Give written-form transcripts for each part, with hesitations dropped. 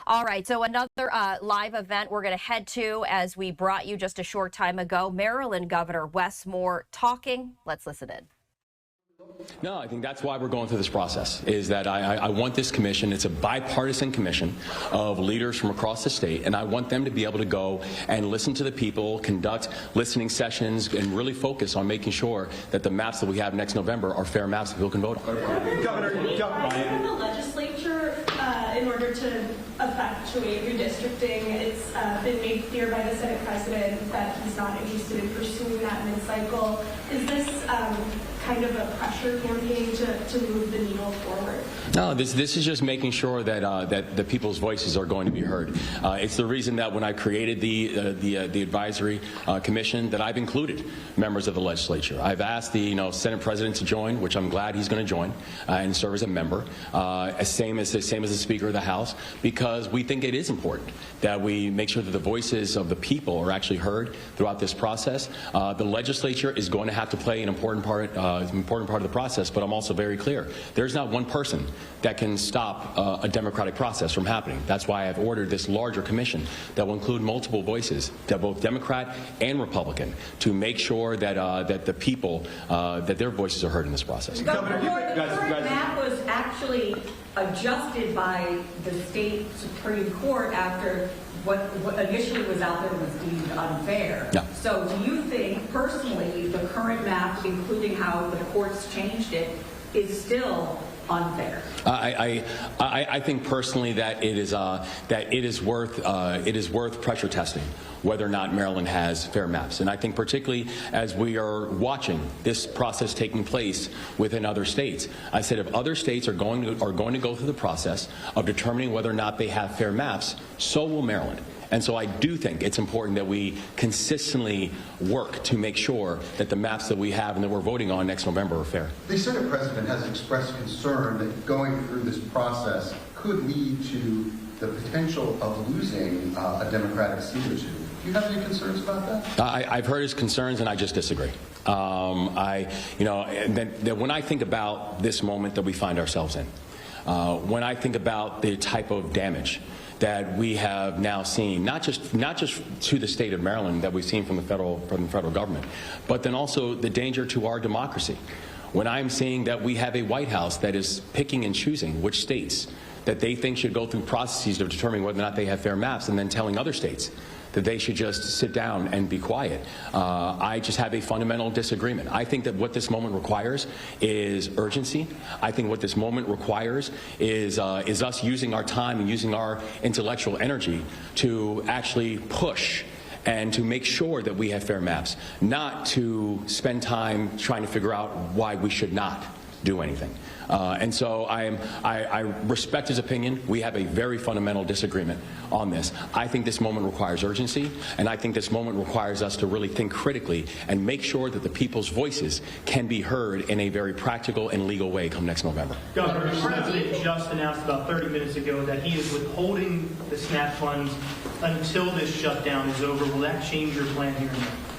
All right, so another live event we're going to head to, as we brought you just a short time ago, Maryland Governor Wes Moore talking. Let's listen in. No, I think that's why we're going through this process, is that I want this commission. It's a bipartisan commission of leaders from across the state, and I want them to be able to go and listen to the people, conduct listening sessions, and really focus on making sure that the maps that we have next November are fair maps that people can vote on. Governor, from the legislature in order to effectuate redistricting, it's been made clear by the Senate President that he's not interested in pursuing that mid-cycle. Is this kind of a pressure campaign to move the needle forward? No, this is just making sure that that the people's voices are going to be heard. It's the reason that when I created the advisory commission, that I've included members of the legislature. I've asked the Senate President to join, which I'm glad he's going to join and serve as a member, same as the Speaker of the House, because we think it is important that we make sure that the voices of the people are actually heard throughout this process. The legislature is going to have to play an important part of the process, but I'm also very clear. There's not one person that can stop a democratic process from happening. That's why I've ordered this larger commission that will include multiple voices, that both Democrat and Republican, to make sure that that the people, that their voices are heard in this process. Governor, the current map was actually adjusted by the state Supreme Court after what initially was out there was deemed unfair. Yeah. So do you think, personally, the current map, including how the courts changed it, is still unfair? I think personally that it is worth pressure testing whether or not Maryland has fair maps. And I think particularly as we are watching this process taking place within other states, I said if other states are going to go through the process of determining whether or not they have fair maps, so will Maryland. And so I do think it's important that we consistently work to make sure that the maps that we have and that we're voting on next November are fair. The Senate President has expressed concern that going through this process could lead to the potential of losing a Democratic seat or two. Do you have any concerns about that? I've heard his concerns, and I just disagree. When I think about this moment that we find ourselves in, when I think about the type of damage that we have now seen, not just to the state of Maryland that we've seen from the federal government, but then also the danger to our democracy. When I'm seeing that we have a White House that is picking and choosing which states that they think should go through processes of determining whether or not they have fair maps, and then telling other states that they should just sit down and be quiet. I just have a fundamental disagreement. I think that what this moment requires is urgency. I think what this moment requires is us using our time and using our intellectual energy to actually push and to make sure that we have fair maps, not to spend time trying to figure out why we should not do anything. And so I respect his opinion. We have a very fundamental disagreement on this. I think this moment requires urgency, and I think this moment requires us to really think critically and make sure that the people's voices can be heard in a very practical and legal way come next November. Governor, the President just announced about 30 minutes ago that he is withholding the SNAP funds until this shutdown is over. Will that change your plan here?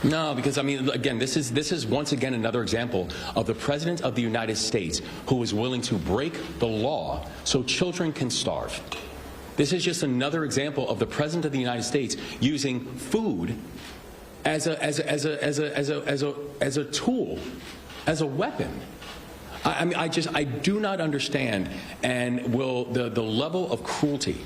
No, because I mean, again, this is once again another example of the President of the United States who is willing to break the law so children can starve. This is just another example of the President of the United States using food as a tool, as a weapon. I mean, I do not understand, and the level of cruelty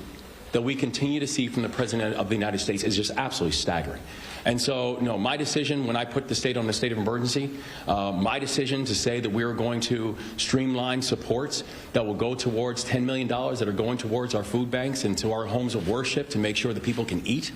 that we continue to see from the President of the United States is just absolutely staggering. And so, no, my decision when I put the state on the state of emergency, my decision to say that we are going to streamline supports that will go towards $10 million that are going towards our food banks and to our homes of worship to make sure that people can eat.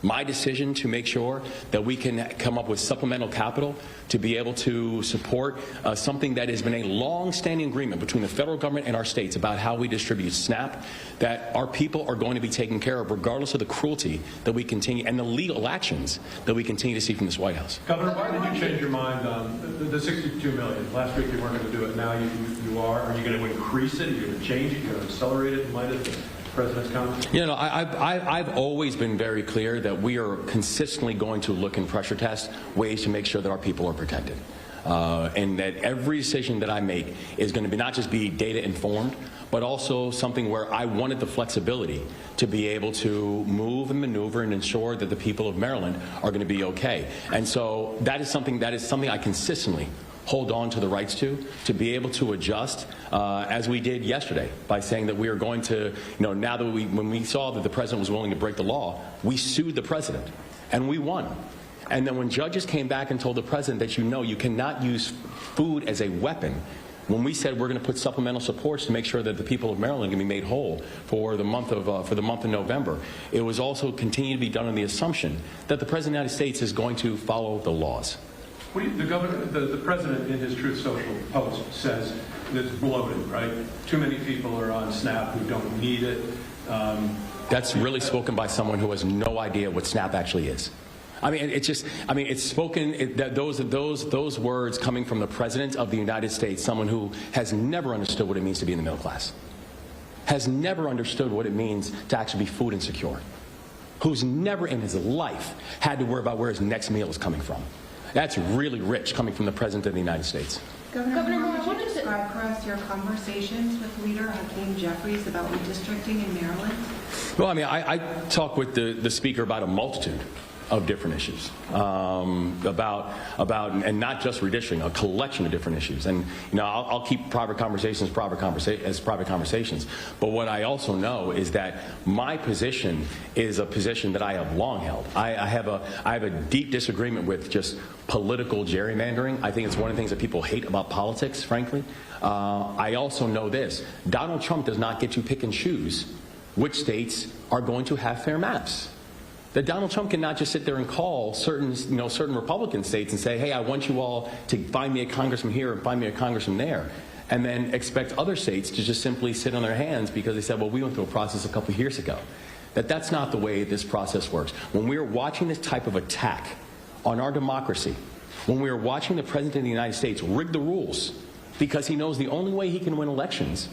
My decision to make sure that we can come up with supplemental capital to be able to support something that has been a long-standing agreement between the federal government and our states about how we distribute SNAP, that our people are going to be taken care of regardless of the cruelty that we continue and the legal actions that we continue to see from this White House. Governor, why did you change your mind on the $62 million? Last week you weren't going to do it. Now you are. Are you going to increase it? Are you going to change it? Are you going to accelerate it in light of the President's comments? You know, I've always been very clear that we are consistently going to look and pressure test ways to make sure that our people are protected. and that every decision that I make is going to be not just be data informed, but also something where I wanted the flexibility to be able to move and maneuver and ensure that the people of Maryland are going to be okay. And so that is something I consistently hold on to the rights to be able to adjust, as we did yesterday, by saying that we are going to, now that when we saw that the president was willing to break the law, we sued the president, and we won. And then when judges came back and told the president that you cannot use food as a weapon, when we said we're going to put supplemental supports to make sure that the people of Maryland can be made whole for the month of November, it was also continued to be done on the assumption that the president of the United States is going to follow the laws. The president in his Truth Social post says it's bloated, right? Too many people are on SNAP who don't need it. That's really spoken by someone who has no idea what SNAP actually is. I mean, it's spoken, those words coming from the President of the United States, someone who has never understood what it means to be in the middle class, has never understood what it means to actually be food insecure, who's never in his life had to worry about where his next meal is coming from. That's really rich coming from the President of the United States. Governor Moore, I wanted to describe for us your conversations with Leader Hakeem Jeffries about redistricting in Maryland. Well, I mean, I talk with the Speaker about a multitude of different issues, about and not just redistricting, a collection of different issues. And I'll keep private conversations as private conversations. But what I also know is that my position is a position that I have long held. I have a deep disagreement with just political gerrymandering. I think it's one of the things that people hate about politics, frankly. I also know this: Donald Trump does not get to pick and choose which states are going to have fair maps. That Donald Trump cannot just sit there and call certain Republican states and say, hey, I want you all to find me a congressman here and find me a congressman there, and then expect other states to just simply sit on their hands because they said, well, we went through a process a couple of years ago. That's not the way this process works. When we are watching this type of attack on our democracy, when we are watching the President of the United States rig the rules because he knows the only way he can win elections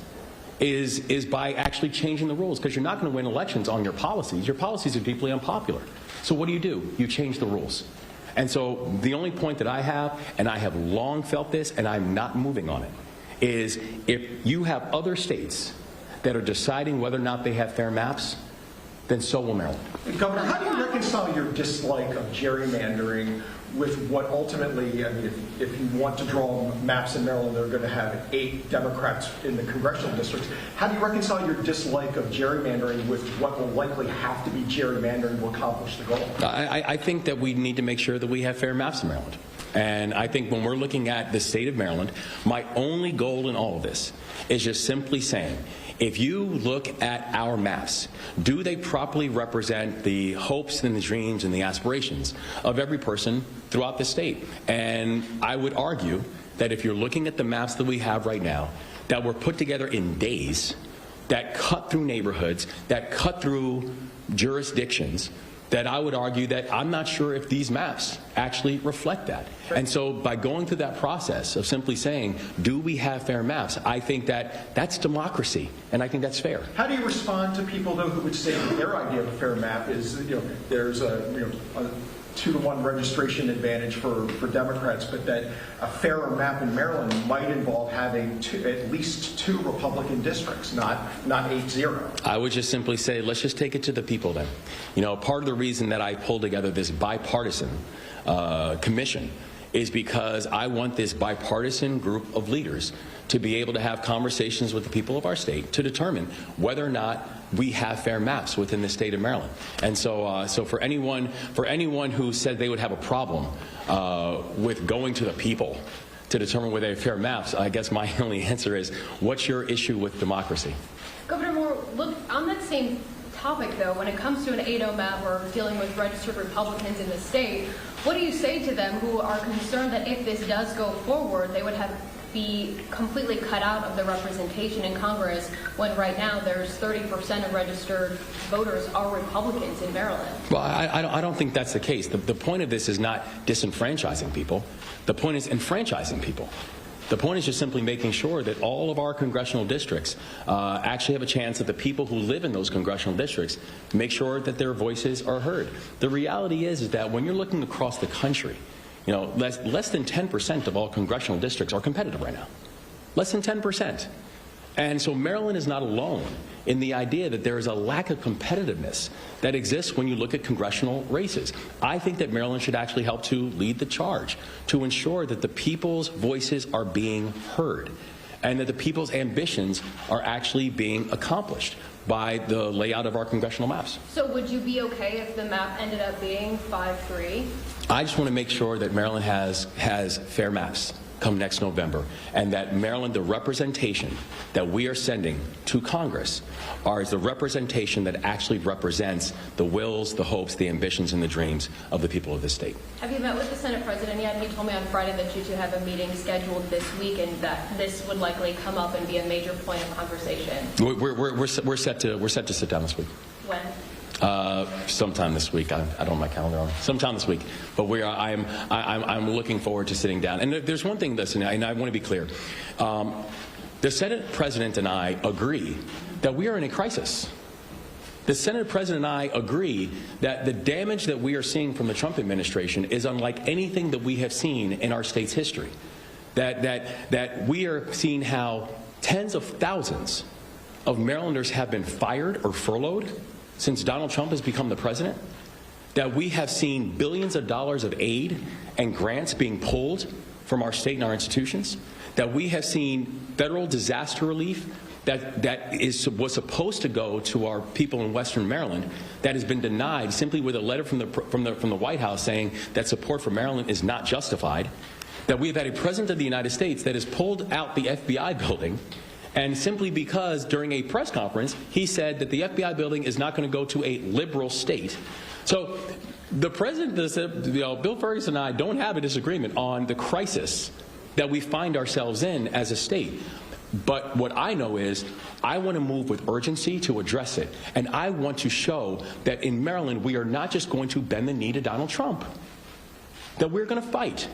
is by actually changing the rules, because you're not going to win elections on your policies. Your policies are deeply unpopular. So what do? You change the rules. And so the only point that I have, and I have long felt this, and I'm not moving on it, is if you have other states that are deciding whether or not they have fair maps, then so will Maryland. Governor, how do you reconcile your dislike of gerrymandering with what ultimately, I mean, if you want to draw maps in Maryland, they're going to have 8 Democrats in the congressional districts. How do you reconcile your dislike of gerrymandering with what will likely have to be gerrymandering to accomplish the goal? I think that we need to make sure that we have fair maps in Maryland. And I think when we're looking at the state of Maryland, my only goal in all of this is just simply saying, if you look at our maps, do they properly represent the hopes and the dreams and the aspirations of every person throughout the state? And I would argue that if you're looking at the maps that we have right now, that were put together in days, that cut through neighborhoods, that cut through jurisdictions, that I would argue that I'm not sure if these maps actually reflect that. And so by going through that process of simply saying, do we have fair maps, I think that that's democracy, and I think that's fair. How do you respond to people, though, who would say that their idea of a fair map is, there's a 2-to-1 registration advantage for Democrats, but that a fairer map in Maryland might involve having at least 2 Republican districts, not 8-0. I would just simply say, let's just take it to the people then. Part of the reason that I pulled together this bipartisan commission is because I want this bipartisan group of leaders to be able to have conversations with the people of our state to determine whether or not we have fair maps within the state of Maryland. And so for anyone who said they would have a problem with going to the people to determine whether they have fair maps, I guess my only answer is, what's your issue with democracy? Governor Moore, look, on that same topic, though, when it comes to an 8-0 map or dealing with registered Republicans in the state, what do you say to them who are concerned that if this does go forward, they would be completely cut out of the representation in Congress, when right now there's 30% of registered voters are Republicans in Maryland? Well, I don't think that's the case. The point of this is not disenfranchising people. The point is enfranchising people. The point is just simply making sure that all of our congressional districts actually have a chance that the people who live in those congressional districts make sure that their voices are heard. The reality is that when you're looking across the country, You know, less than 10% of all congressional districts are competitive right now. Less than 10%. And so Maryland is not alone in the idea that there is a lack of competitiveness that exists when you look at congressional races. I think that Maryland should actually help to lead the charge to ensure that the people's voices are being heard and that the people's ambitions are actually being accomplished by the layout of our congressional maps. So would you be okay if the map ended up being 5-3? I just want to make sure that Maryland has fair maps come next November, and that Maryland, the representation that we are sending to Congress is the representation that actually represents the wills, the hopes, the ambitions, and the dreams of the people of this state. Have you met with the Senate President yet? He told me on Friday that you two have a meeting scheduled this week and that this would likely come up and be a major point of conversation. We're set to sit down this week. When? Sometime this week. I don't have my calendar on. Sometime this week. But I'm looking forward to sitting down. And there's one thing, listen, and I want to be clear. The Senate President and I agree that we are in a crisis. The Senate President and I agree that the damage that we are seeing from the Trump administration is unlike anything that we have seen in our state's history. That we are seeing how tens of thousands of Marylanders have been fired or furloughed since Donald Trump has become the president, that we have seen billions of dollars of aid and grants being pulled from our state and our institutions, that we have seen federal disaster relief that was supposed to go to our people in Western Maryland that has been denied simply with a letter from the White House saying that support for Maryland is not justified, that we have had a president of the United States that has pulled out the FBI building. And simply because during a press conference, he said that the FBI building is not going to go to a liberal state. So the president, Bill Ferguson and I don't have a disagreement on the crisis that we find ourselves in as a state. But what I know is I want to move with urgency to address it. And I want to show that in Maryland, we are not just going to bend the knee to Donald Trump, that we're going to fight.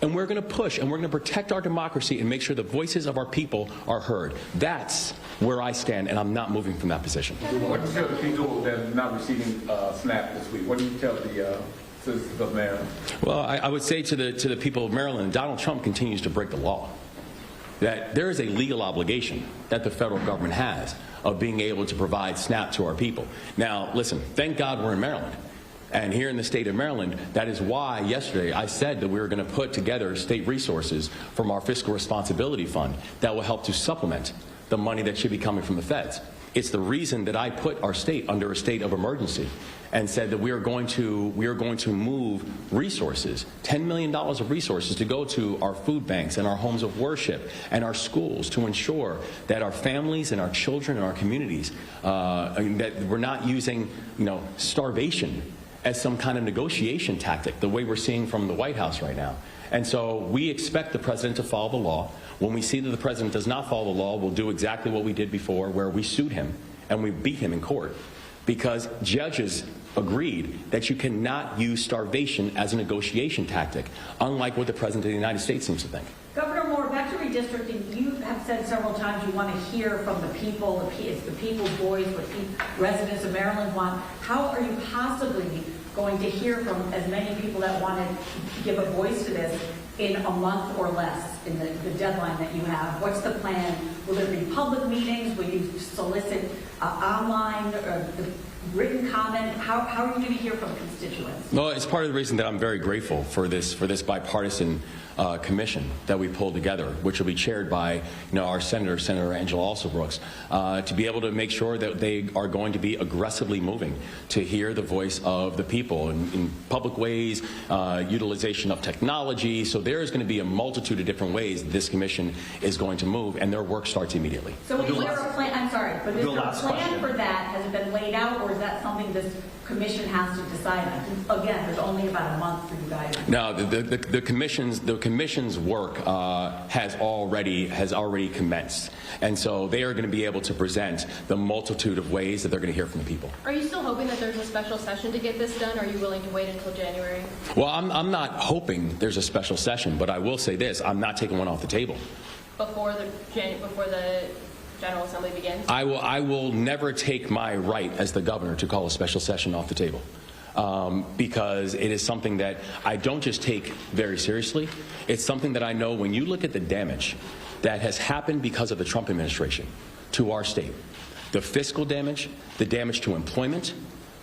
And we're going to push, and we're going to protect our democracy and make sure the voices of our people are heard. That's where I stand, and I'm not moving from that position. What do you tell the people that are not receiving SNAP this week? What do you tell the citizens of Maryland? Well, I would say to the people of Maryland, Donald Trump continues to break the law. That there is a legal obligation that the federal government has of being able to provide SNAP to our people. Now, listen, thank God we're in Maryland. And here in the state of Maryland, that is why yesterday I said that we were going to put together state resources from our fiscal responsibility fund that will help to supplement the money that should be coming from the feds. It's the reason that I put our state under a state of emergency and said that we are going to move resources, $10 million of resources to go to our food banks and our homes of worship and our schools to ensure that our families and our children and our communities, that we're not using, starvation as some kind of negotiation tactic, the way we're seeing from the White House right now. And so we expect the president to follow the law. When we see that the president does not follow the law, we'll do exactly what we did before, where we sued him and we beat him in court, because judges agreed that you cannot use starvation as a negotiation tactic, unlike what the president of the United States seems to think. Governor Moore, back to redistricting, you have said several times you want to hear from the people, it's the people's voice, what residents of Maryland want. How are you possibly going to hear from as many people that want to give a voice to this in a month or less in the deadline that you have? What's the plan? Will there be public meetings? Will you solicit online the written comment? How are you going to hear from constituents? Well, it's part of the reason that I'm very grateful for this bipartisan commission that we pulled together, which will be chaired by our Senator Angela Alsobrooks, to be able to make sure that they are going to be aggressively moving to hear the voice of the people in public ways, utilization of technology. So there is going to be a multitude of different ways this commission is going to move, and their work starts immediately. So is there a plan? I'm sorry, but is there a plan for that? Has it been laid out, or is that something this commission has to decide on? Again, there's only about a month for you guys. No, the commission's work has already commenced, and so they are going to be able to present the multitude of ways that they're going to hear from the people. Are you still hoping that there's a special session to get this done? Or are you willing to wait until January? Well, I'm not hoping there's a special session, but I will say this: I'm not taking one off the table. Before the General Assembly begins? I will never take my right as the governor to call a special session off the table. because it is something that I don't just take very seriously. It's something that I know when you look at the damage that has happened because of the Trump administration to our state, the fiscal damage, the damage to employment,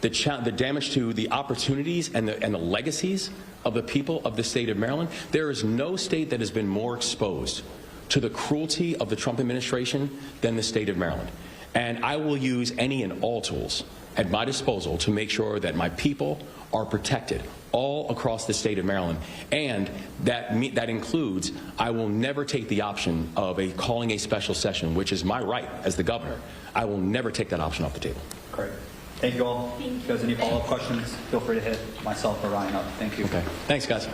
the damage to the opportunities and the legacies of the people of the state of Maryland. There is no state that has been more exposed to the cruelty of the Trump administration than the state of Maryland. And I will use any and all tools at my disposal to make sure that my people are protected all across the state of Maryland. And that includes, I will never take the option of calling a special session, which is my right as the governor. I will never take that option off the table. Great. Thank you all. If there's any follow-up questions, feel free to hit myself or Ryan up. Thank you. Okay. Thanks, guys.